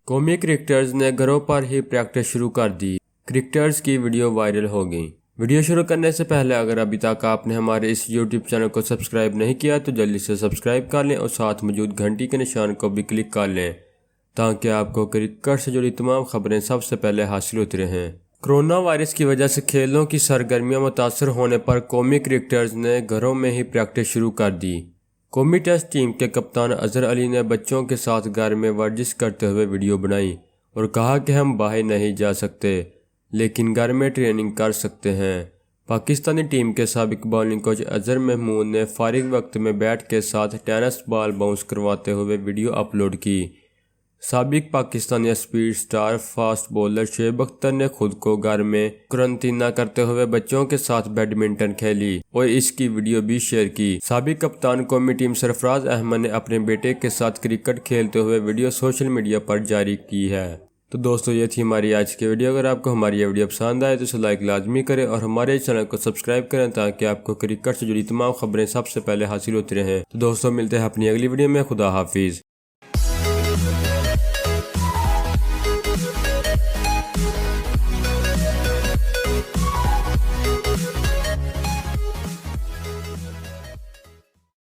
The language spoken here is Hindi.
कौमी क्रिकेटर्स ने घरों पर ही प्रैक्टिस शुरू कर दी। क्रिकेटर्स की वीडियो वायरल हो गई। वीडियो शुरू करने से पहले अगर अभी तक आपने हमारे इस YouTube चैनल को सब्सक्राइब नहीं किया तो जल्दी से सब्सक्राइब कर लें और साथ मौजूद घंटी के निशान को भी क्लिक कर लें ताकि आपको क्रिकेट से जुड़ी तमाम खबरें सबसे पहले हासिल होती रहें। कोरोना वायरस की वजह से खेलों की सरगर्मियां मुतासर होने पर कौमी क्रिकेटर्स ने घरों में ही प्रैक्टिस शुरू कर दी। कौमी टेस्ट टीम के कप्तान अजहर अली ने बच्चों के साथ घर में वर्जिश करते हुए वीडियो बनाई और कहा कि हम बाहर नहीं जा सकते लेकिन घर में ट्रेनिंग कर सकते हैं। पाकिस्तानी टीम के साबिक बॉलिंग कोच अजहर महमूद ने फारिग वक्त में बैट के साथ टेनिस बॉल बाउंस करवाते हुए वीडियो अपलोड की। साबिक Pakistani speed star fast bowler Shoaib Akhtar ने खुद को घर में क्वारंटीना करते हुए बच्चों के साथ बैडमिंटन खेली और इसकी वीडियो भी शेयर की। साबिक कप्तान कौमी टीम सरफराज अहमद ने अपने बेटे के साथ क्रिकेट खेलते हुए वीडियो सोशल मीडिया पर जारी की है। तो दोस्तों, ये थी हमारी आज की वीडियो। अगर आपको हमारी ये वीडियो पसंद आए तो इसे लाइक लाजमी करें और हमारे चैनल को सब्सक्राइब करें ताकि आपको क्रिकेट से जुड़ी तमाम खबरें सबसे पहले हासिल होती रहें। तो दोस्तों, मिलते हैं अपनी अगली वीडियो में। खुदा हाफिज।